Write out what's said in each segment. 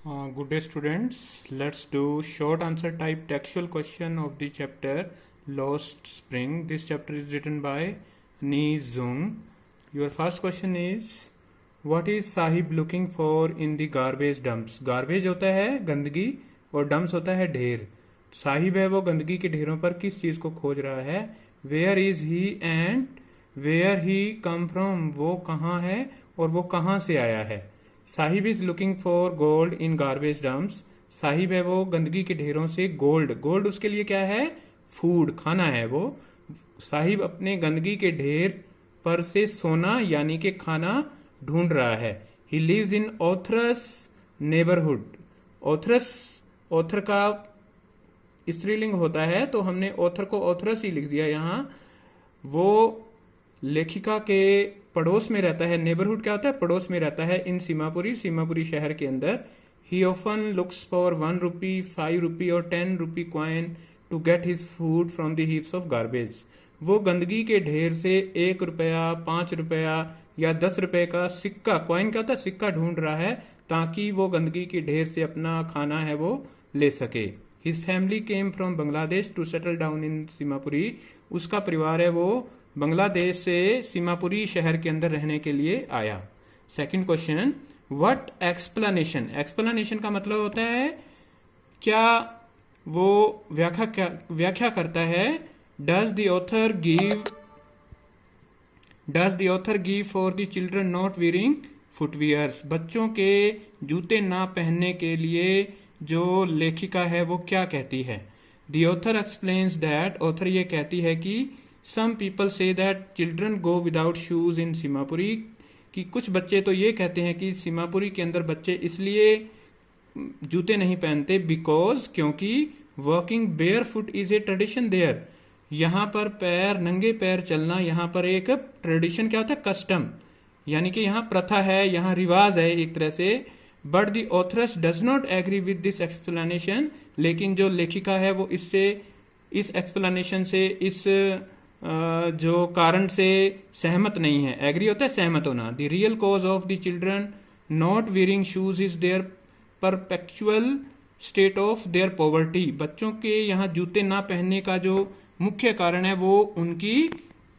Good day, students. Let's do short answer type textual question of the chapter Lost Spring. This chapter is written by Ni Zung. Your first question is, what is Sahib looking for in the garbage dumps? Garbage होता है गंदगी और dumps होता है ढेर. साहिब है वो गंदगी के ढेरों पर किस चीज को खोज रहा है? Where is he and where he come from? वो कहाँ है और वो कहाँ से आया है? Sahib is looking for gold in garbage dumps. Sahib है वो गंदगी के ढेरों से गोल्ड. गोल्ड उसके लिए क्या है? फूड, खाना है वो. साहिब अपने गंदगी के ढेर पर से सोना यानी कि खाना ढूंढ रहा है. He lives in authoress neighbourhood. Authoress, author का स्त्रीलिंग होता है तो हमने ऑथर को ऑथरस ही लिख दिया यहाँ. वो लेखिका के पड़ोस में रहता है. नेबरहुड क्या होता है? पड़ोस में रहता है. इन सीमापुरी, सीमापुरी शहर के अंदर. He often looks for 1 rupee, 5 rupee और 10 rupee coin to get his food from the heaps of garbage. वो गंदगी के ढेर से 1 रुपया, 5 रुपया या 10 रुपए का सिक्का, कॉइन क्या होता है? सिक्का ढूंढ रहा है ताकि वो गंदगी के ढेर से अपना खाना है वो ले सके. His family came from Bangladesh to settle down in Seemapuri. उसका परिवार है वो बांग्लादेश से सीमापुरी शहर के अंदर रहने के लिए आया. Second question, what explanation. Explanation का मतलब होता है क्या वो व्याख्या करता है. Does the author give for the children not wearing footwears. बच्चों के जूते ना पहनने के लिए जो लेखिका है वो क्या कहती है. The author explains that. Author ये कहती है कि Some people say that children go without shoes in Seemapuri. कि कुछ बच्चे तो ये कहते हैं कि सीमापुरी के अंदर बच्चे इसलिए जूते नहीं पहनते बिकॉज, क्योंकि walking barefoot is a tradition there. यहाँ पर नंगे पैर चलना यहाँ पर एक ट्रेडिशन क्या होता है? कस्टम, यानी कि यहाँ प्रथा है, यहाँ रिवाज है एक तरह से. But the authoress does not agree with this explanation. लेकिन जो लेखिका है वो इस एक्सप्लेनेशन से, इस जो कारण से सहमत नहीं है. एग्री होता है सहमत होना. The real cause of the children not wearing shoes is their perpetual state of their poverty. बच्चों के यहाँ जूते ना पहनने का जो मुख्य कारण है वो उनकी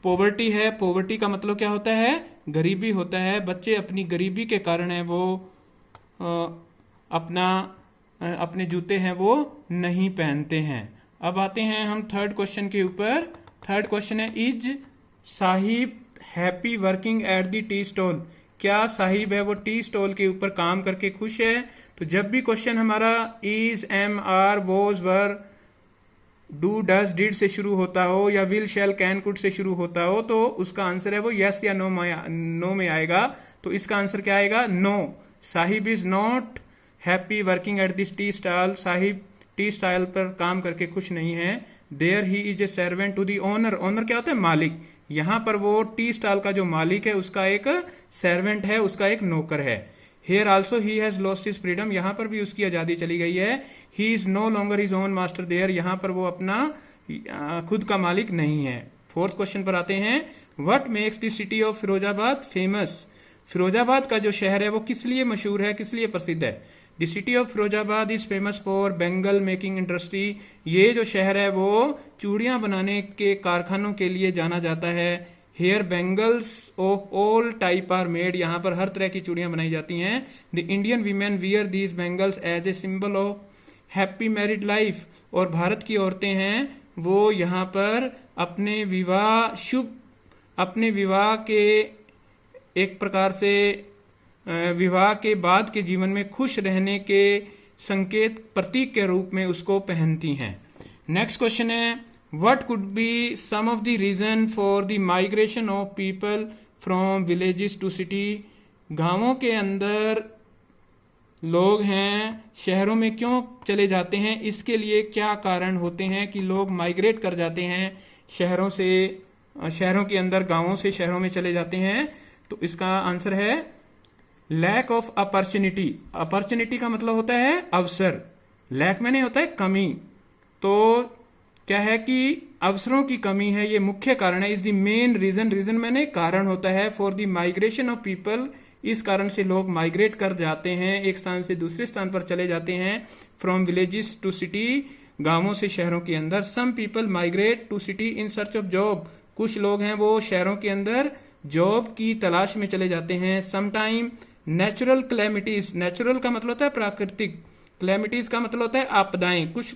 पॉवर्टी है. पॉवर्टी का मतलब क्या होता है? गरीबी होता है. बच्चे अपनी गरीबी के कारण है वो अपने जूते हैं वो नहीं पहनते हैं. अब आते हैं हम थर्ड क्वेश्चन के ऊपर. थर्ड क्वेश्चन है, is Sahib happy working at the tea stall. क्या साहिब है वो टी स्टॉल के ऊपर काम करके खुश है. तो जब भी क्वेश्चन हमारा is, am, are, was, were, do, does, did से शुरू होता हो या will, shell, can, could say शुरू होता हो तो उसका आंसर है वो यस या नो में आएगा. तो इसका आंसर क्या आएगा? No. Saheb is not happy working at this tea stall. Saheb tea stall पर काम करके खुश नहीं है. There he is a servant to the owner. Owner क्या होता है? मालिक. यहां पर वो टी स्टॉल का जो मालिक है उसका एक सर्वेंट है, उसका एक नौकर है. Here also he has lost his freedom. यहां पर भी उसकी आजादी चली गई है. He is no longer his own master there. यहां पर वो अपना खुद का मालिक नहीं है. फोर्थ क्वेश्चन पर आते हैं. What makes the city of Firozabad famous. Firozabad का जो शहर है वो किस लिए मशहूर है, किस लिए प्रसिद्ध है. The city of Firozabad is famous for Bengal making industry. ये जो शहर है वो चूड़ियां बनाने के कारखानों के लिए जाना जाता है. Here bangles of all type are made. यहाँ पर हर तरह की चूड़ियां बनाई जाती हैं. The Indian women wear these bangles as a symbol of happy married life. और भारत की औरतें हैं वो यहाँ पर अपने विवाह के एक प्रकार से विवाह के बाद के जीवन में खुश रहने के संकेत, प्रतीक के रूप में उसको पहनती हैं. नेक्स्ट क्वेश्चन है, what could be some of the reason for the migration of people from villages to city. गांवों के अंदर लोग हैं शहरों में क्यों चले जाते हैं, इसके लिए क्या कारण होते हैं कि लोग माइग्रेट कर जाते हैं शहरों के अंदर, गांवों से शहरों में चले जाते हैं. तो इसका आंसर है लैक ऑफ अपॉर्चुनिटी. अपॉर्चुनिटी का मतलब होता है अवसर. लैक में नहीं होता है कमी. तो क्या है कि अवसरों की कमी है, ये मुख्य कारण है. Is the main reason. Reason मैंने कारण होता है. For the migration of people, इस कारण से लोग माइग्रेट कर जाते हैं, एक स्थान से दूसरे स्थान पर चले जाते हैं। फ्रॉम विलेजेस टू सिटी, गांवों से शहरों के अंदर। Some people migrate to city in search of job, कुछ लोग हैं वो शहरों के अंदर जॉब की तलाश में चले जाते हैं। समटाइम नेचुरल क्लैमिटीज, नेचुरल का मतलब होता है प्राकृतिक, क्लैमिटीज का मतलब होता है आपदाएं। कुछ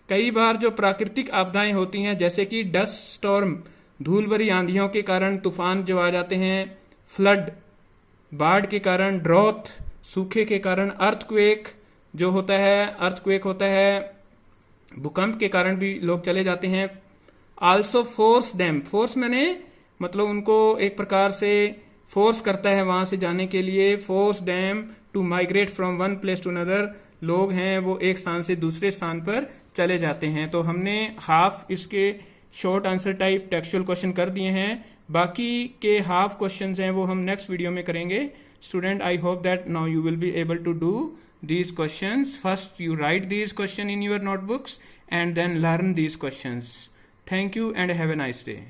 कई बार जो प्राकृतिक आपदाएं होती हैं जैसे कि डस्ट स्टॉर्म, धूल भरी आंधियों के कारण तूफान जो आ जाते हैं, फ्लड बाढ़ के कारण, ड्रॉथ सूखे के कारण, अर्थक्वेक जो होता है, अर्थक्वेक होता है भूकंप के कारण भी लोग चले जाते हैं। आल्सो फोर्स डैम, फोर्स मैंने मतलब उनको एक प्रकार से फोर्स करता है वहां से जाने के लिए। Forced them to migrate from one place to another, लोग हैं वो एक स्थान से दूसरे स्थान पर चले जाते हैं। तो हमने हाफ इसके short answer type textual question कर दिए हैं, बाकी के हाफ क्वेश्चंस हैं वो हम नेक्स्ट वीडियो में करेंगे। Student, I hope that now you will be able to do these questions. First you write these questions in your notebooks and then learn these questions. Thank you and have a nice day.